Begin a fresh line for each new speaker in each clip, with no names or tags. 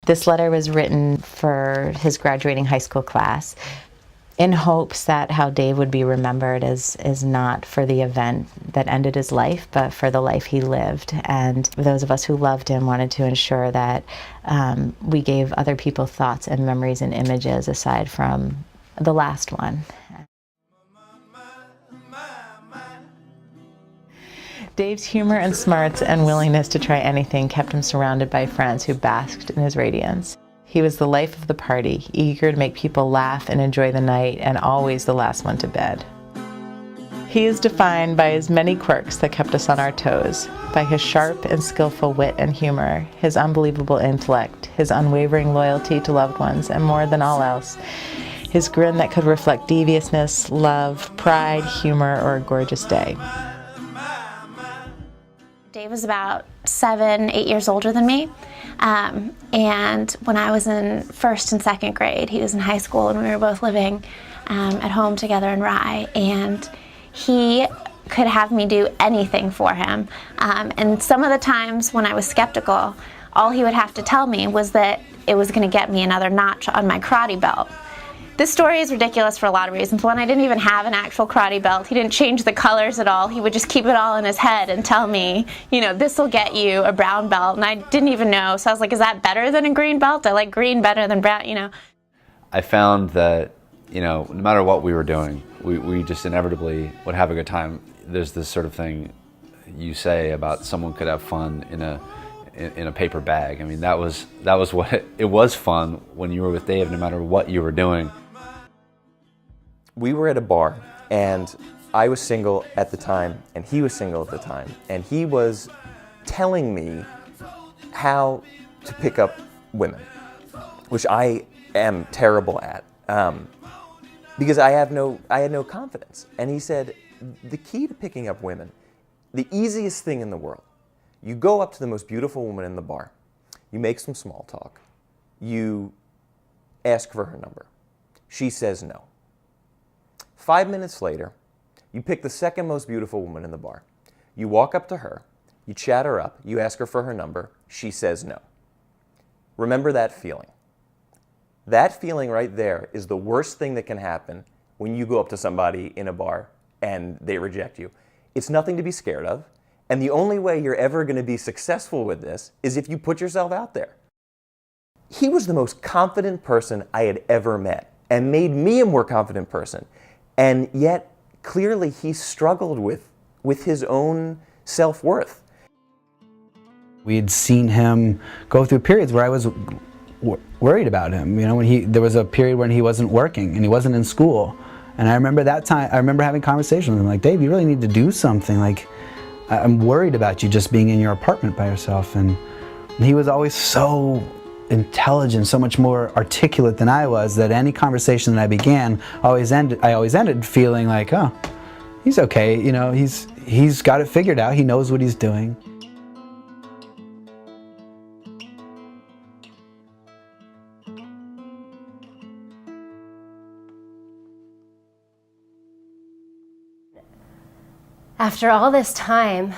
This letter was written for his graduating high school class in hopes that how Dave would be remembered is not for the event that ended his life, but for the life he lived. And those of us who loved him wanted to ensure that we gave other people thoughts and memories and images aside from the last one. Dave's humor and smarts and willingness to try anything kept him surrounded by friends who basked in his radiance. He was the life of the party, eager to make people laugh and enjoy the night, and always the last one to bed. He is defined by his many quirks that kept us on our toes, by his sharp and skillful wit and humor, his unbelievable intellect, his unwavering loyalty to loved ones, and more than all else, his grin that could reflect deviousness, love, pride, humor, or a gorgeous day.
Dave was about 7, 8 years older than me, and when I was in 1st and 2nd grade, he was in high school, and we were both living at home together in Rye, and he could have me do anything for him, and some of the times when I was skeptical, all he would have to tell me was that it was going to get me another notch on my karate belt. This story is ridiculous for a lot of reasons. One, I didn't even have an actual karate belt. He didn't change the colors at all. He would just keep it all in his head and tell me, you know, this will get you a brown belt. And I didn't even know. So I was like, is that better than a green belt? I like green better than brown, you know.
I found that, you know, no matter what we were doing, we just inevitably would have a good time. There's this sort of thing you say about someone could have fun in a paper bag. I mean, that was what it was fun when you were with Dave, no matter what you were doing.
We were at a bar, and I was single at the time, and he was single at the time, and he was telling me how to pick up women, which I am terrible at, because I had no confidence. And he said, the key to picking up women, the easiest thing in the world, you go up to the most beautiful woman in the bar, you make some small talk, you ask for her number, she says no. 5 minutes later, you pick the second most beautiful woman in the bar. You walk up to her, you chat her up, you ask her for her number, she says no. Remember that feeling. That feeling right there is the worst thing that can happen when you go up to somebody in a bar and they reject you. It's nothing to be scared of, and the only way you're ever going to be successful with this is if you put yourself out there. He was the most confident person I had ever met and made me a more confident person. And yet, clearly, he struggled with his own self-worth.
We had seen him go through periods where I was worried about him. You know, there was a period when he wasn't working and he wasn't in school. And I remember that time, I remember having conversations with him like, Dave, you really need to do something. Like, I'm worried about you just being in your apartment by yourself. And he was always so intelligent, so much more articulate than I was, that any conversation that I began, I always ended feeling like, oh, he's okay, you know, he's got it figured out, he knows what he's doing.
After all this time,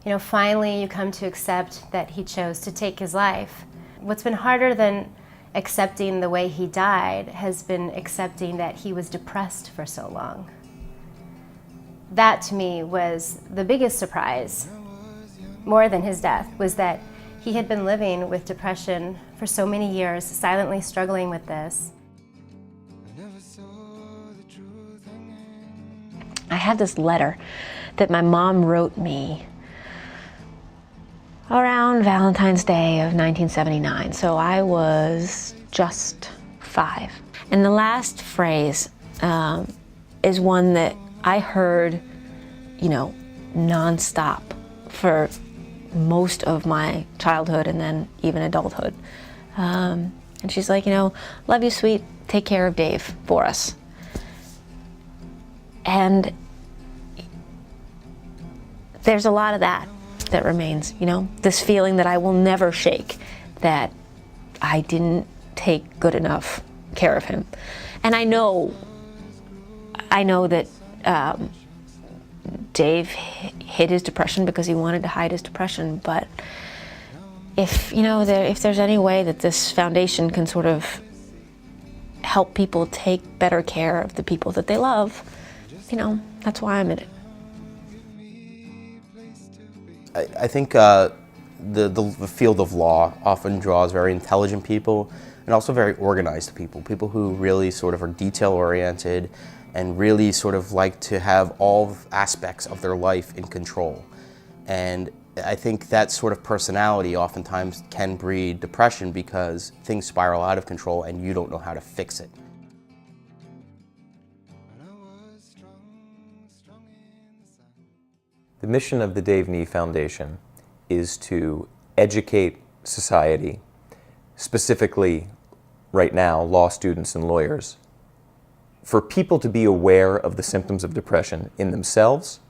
you know, finally you come to accept that he chose to take his life. What's been harder than accepting the way he died has been accepting that he was depressed for so long. That to me was the biggest surprise, more than his death, was that he had been living with depression for so many years, silently struggling with this.
I had this letter that my mom wrote me around Valentine's Day of 1979, so I was just 5. And the last phrase is one that I heard, you know, nonstop for most of my childhood and then even adulthood. And she's like, you know, love you, sweet, take care of Dave for us. And there's a lot of that remains, you know, this feeling that I will never shake, that I didn't take good enough care of him. And I know that Dave hid his depression because he wanted to hide his depression, but if if there's any way that this foundation can sort of help people take better care of the people that they love, that's why I'm in it.
I think the field of law often draws very intelligent people and also very organized people who really sort of are detail-oriented and really sort of like to have all aspects of their life in control. And I think that sort of personality oftentimes can breed depression because things spiral out of control and you don't know how to fix it.
The mission of the Dave Nee Foundation is to educate society, specifically right now law students and lawyers, for people to be aware of the symptoms of depression in themselves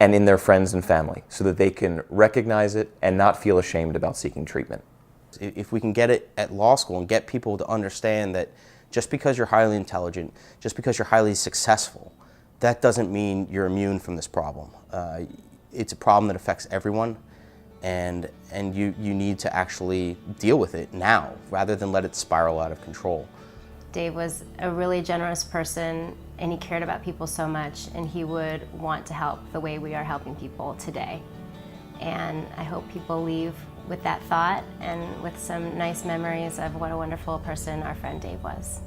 and in their friends and family so that they can recognize it and not feel ashamed about seeking treatment.
If we can get it at law school and get people to understand that just because you're highly intelligent, just because you're highly successful, that doesn't mean you're immune from this problem. It's a problem that affects everyone, and you need to actually deal with it now rather than let it spiral out of control.
Dave was a really generous person, and he cared about people so much, and he would want to help the way we are helping people today. And I hope people leave with that thought and with some nice memories of what a wonderful person our friend Dave was.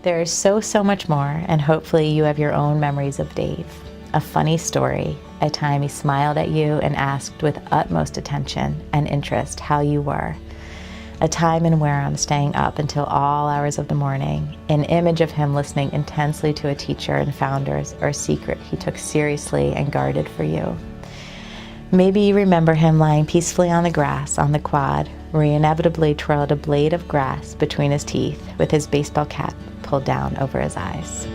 There is so much more, and hopefully you have your own memories of Dave. A funny story, a time he smiled at you and asked with utmost attention and interest how you were. A time in Wareham staying up until all hours of the morning, an image of him listening intensely to a teacher and founders or secret he took seriously and guarded for you. Maybe you remember him lying peacefully on the grass on the quad, where he inevitably twirled a blade of grass between his teeth with his baseball cap pulled down over his eyes.